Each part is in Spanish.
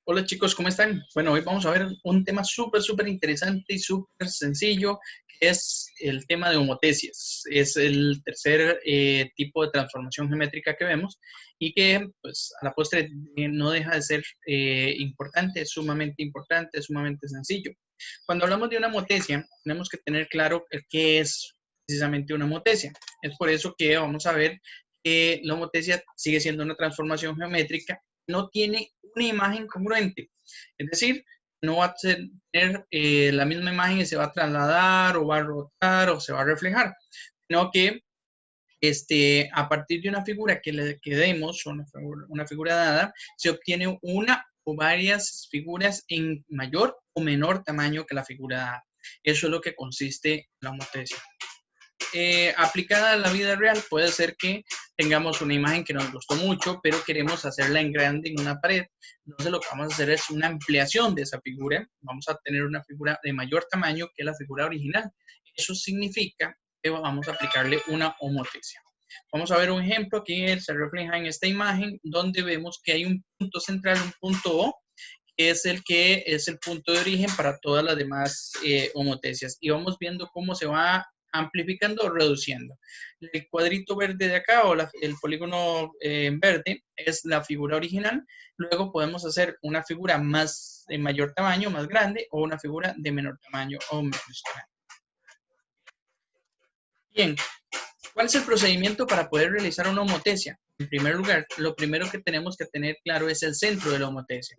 Hola chicos, ¿cómo están? Bueno, hoy vamos a ver un tema súper interesante y súper sencillo, que es el tema de homotecias. Es el tercer tipo de transformación geométrica que vemos y que, pues, a la postre no deja de ser importante, sumamente sencillo. Cuando hablamos de una homotecia, tenemos que tener claro qué es precisamente una homotecia. Es por eso que vamos a ver que la homotecia sigue siendo una transformación geométrica, no tiene una imagen congruente. Es decir, no va a tener la misma imagen y se va a trasladar o va a rotar o se va a reflejar, sino que a partir de una figura que demos, una figura dada, se obtiene una o varias figuras en mayor o menor tamaño que la figura dada. Eso es lo que consiste la homotecia. Aplicada a la vida real, puede ser que tengamos una imagen que nos gustó mucho, pero queremos hacerla en grande en una pared. Entonces lo que vamos a hacer es una ampliación de esa figura. Vamos a tener una figura de mayor tamaño que la figura original. Eso significa que vamos a aplicarle una homotecia. Vamos a ver un ejemplo que se refleja en esta imagen, donde vemos que hay un punto central, un punto O, que es el punto de origen para todas las demás homotecias. Y vamos viendo cómo se va amplificando o reduciendo. El cuadrito verde de acá o el polígono verde es la figura original. Luego podemos hacer una figura de mayor tamaño, más grande, o una figura de menor tamaño o menos grande. Bien, ¿cuál es el procedimiento para poder realizar una homotecia? En primer lugar, lo primero que tenemos que tener claro es el centro de la homotecia.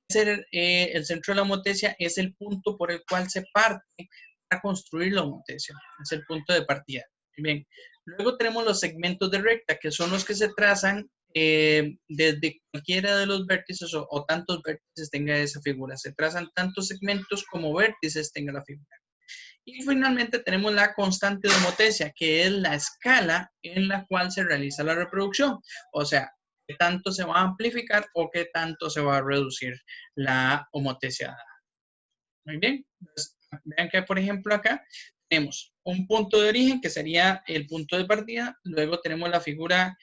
El centro de la homotecia es el punto por el cual se parte para construir la homotecia. Es el punto de partida. Bien. Luego tenemos los segmentos de recta, que son los que se trazan desde cualquiera de los vértices o tantos vértices tenga esa figura. Se trazan tantos segmentos como vértices tenga la figura. Y finalmente tenemos la constante de homotecia, que es la escala en la cual se realiza la reproducción. O sea, qué tanto se va a amplificar o qué tanto se va a reducir la homotecia. Muy bien. Entonces, vean que, por ejemplo, acá tenemos un punto de origen que sería el punto de partida. Luego tenemos la figura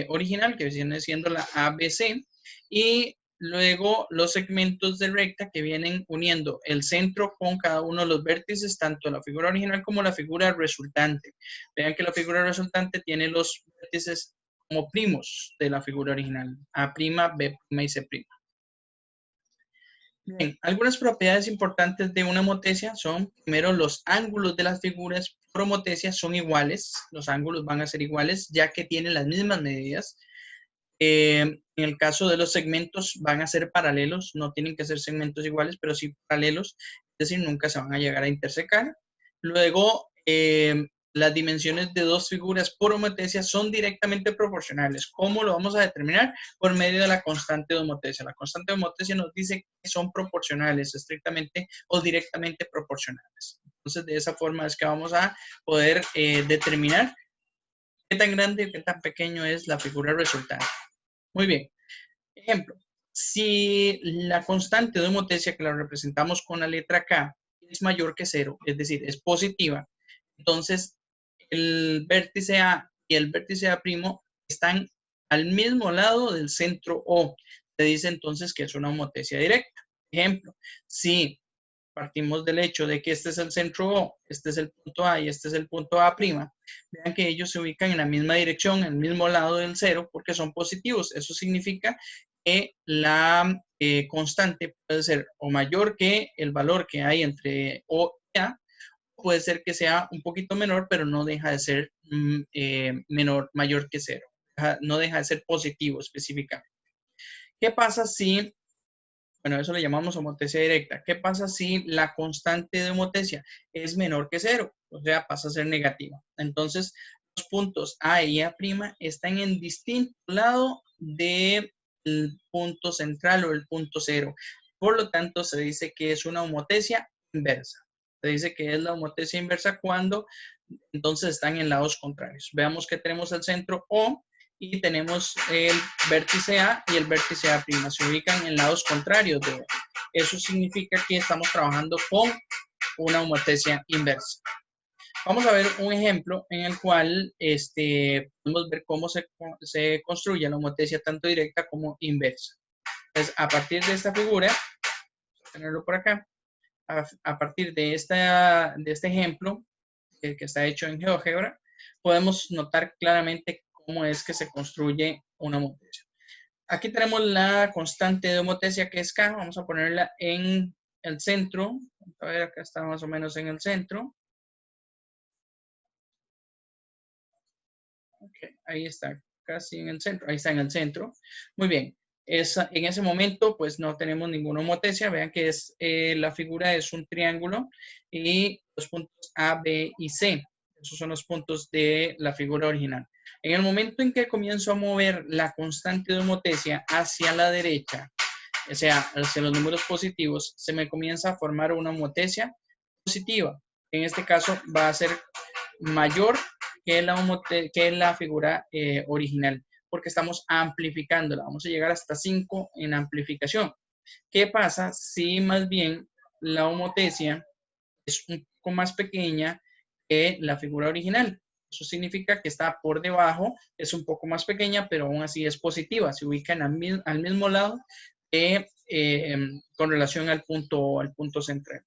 original que viene siendo la ABC. Y luego los segmentos de recta que vienen uniendo el centro con cada uno de los vértices, tanto la figura original como la figura resultante. Vean que la figura resultante tiene los vértices como primos de la figura original. A', B' y C'. Bien, algunas propiedades importantes de una homotecia son, primero, los ángulos de las figuras por homotecia son iguales. Los ángulos van a ser iguales ya que tienen las mismas medidas. En el caso de los segmentos van a ser paralelos, no tienen que ser segmentos iguales, pero sí paralelos, es decir, nunca se van a llegar a intersecar. Luego, las dimensiones de dos figuras por homotecia son directamente proporcionales. ¿Cómo lo vamos a determinar? Por medio de la constante de homotecia. La constante de homotecia nos dice que son proporcionales, estrictamente o directamente proporcionales. Entonces, de esa forma es que vamos a poder determinar qué tan grande o qué tan pequeño es la figura resultante. Muy bien. Ejemplo, si la constante de homotecia que la representamos con la letra K es mayor que 0, es decir, es positiva, entonces el vértice A y el vértice A' están al mismo lado del centro O. Se dice entonces que es una homotecia directa. Ejemplo, si partimos del hecho de que este es el centro O, este es el punto A y este es el punto A', vean que ellos se ubican en la misma dirección, en el mismo lado del cero, porque son positivos. Eso significa que la constante puede ser o mayor que el valor que hay entre O y A, puede ser que sea un poquito menor, pero no deja de ser mayor que cero. No deja de ser positivo específicamente. ¿Qué pasa si bueno, eso le llamamos homotecia directa? ¿Qué pasa si la constante de homotecia es menor que 0? O sea, pasa a ser negativa. Entonces, los puntos A y A' están en distinto lado del punto central o el punto 0. Por lo tanto, se dice que es una homotecia inversa. Se dice que es la homotecia inversa cuando entonces están en lados contrarios. Veamos que tenemos el centro O y tenemos el vértice A y el vértice A'. Se ubican en lados contrarios de O. Eso significa que estamos trabajando con una homotecia inversa. Vamos a ver un ejemplo en el cual podemos ver cómo se construye la homotecia tanto directa como inversa. Pues a partir de esta figura, tenerlo por acá, a partir de este ejemplo que está hecho en GeoGebra, podemos notar claramente cómo es que se construye una homotesia. Aquí tenemos la constante de homotesia que es K. Vamos a ponerla en el centro. A ver, acá está más o menos en el centro. Okay, ahí está, casi en el centro. Ahí está en el centro. Muy bien. En ese momento, pues no tenemos ninguna homotesia. Vean que la figura es un triángulo y los puntos A, B y C. Esos son los puntos de la figura original. En el momento en que comienzo a mover la constante de homotesia hacia la derecha, o sea, hacia los números positivos, se me comienza a formar una homotesia positiva. En este caso va a ser mayor que la figura original, porque estamos amplificándola. Vamos a llegar hasta 5 en amplificación. ¿Qué pasa si más bien la homotesia es un poco más pequeña que la figura original? Eso significa que está por debajo, es un poco más pequeña, pero aún así es positiva. Se ubica al mismo lado con relación al punto central.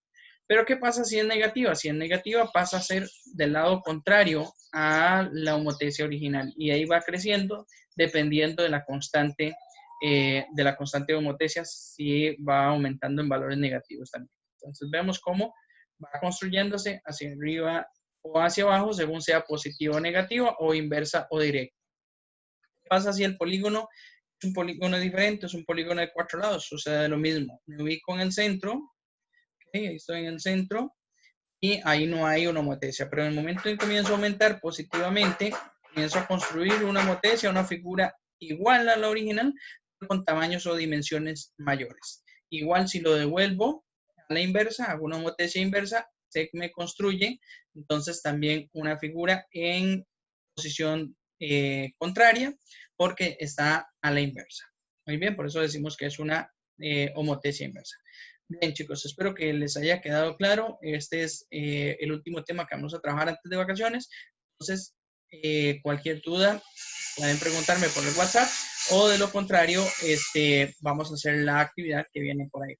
Pero ¿qué pasa si es negativa? Si es negativa pasa a ser del lado contrario a la homotesia original y ahí va creciendo dependiendo de la constante de homotesia, si va aumentando en valores negativos también. Entonces vemos cómo va construyéndose hacia arriba o hacia abajo según sea positivo o negativo o inversa o directa. ¿Qué pasa si el polígono es un polígono diferente? Es un polígono de 4 lados, sucede lo mismo. Me ubico en el centro. Okay, ahí estoy en el centro y ahí no hay una homotesia, pero en el momento en que comienzo a aumentar positivamente, comienzo a construir una homotesia, una figura igual a la original, con tamaños o dimensiones mayores. Igual si lo devuelvo a la inversa, hago una homotesia inversa, se me construye entonces también una figura en posición contraria porque está a la inversa. Muy bien, por eso decimos que es una homotesia inversa. Bien, chicos, espero que les haya quedado claro. Este es el último tema que vamos a trabajar antes de vacaciones. Entonces, cualquier duda, pueden preguntarme por el WhatsApp o de lo contrario, vamos a hacer la actividad que viene por ahí.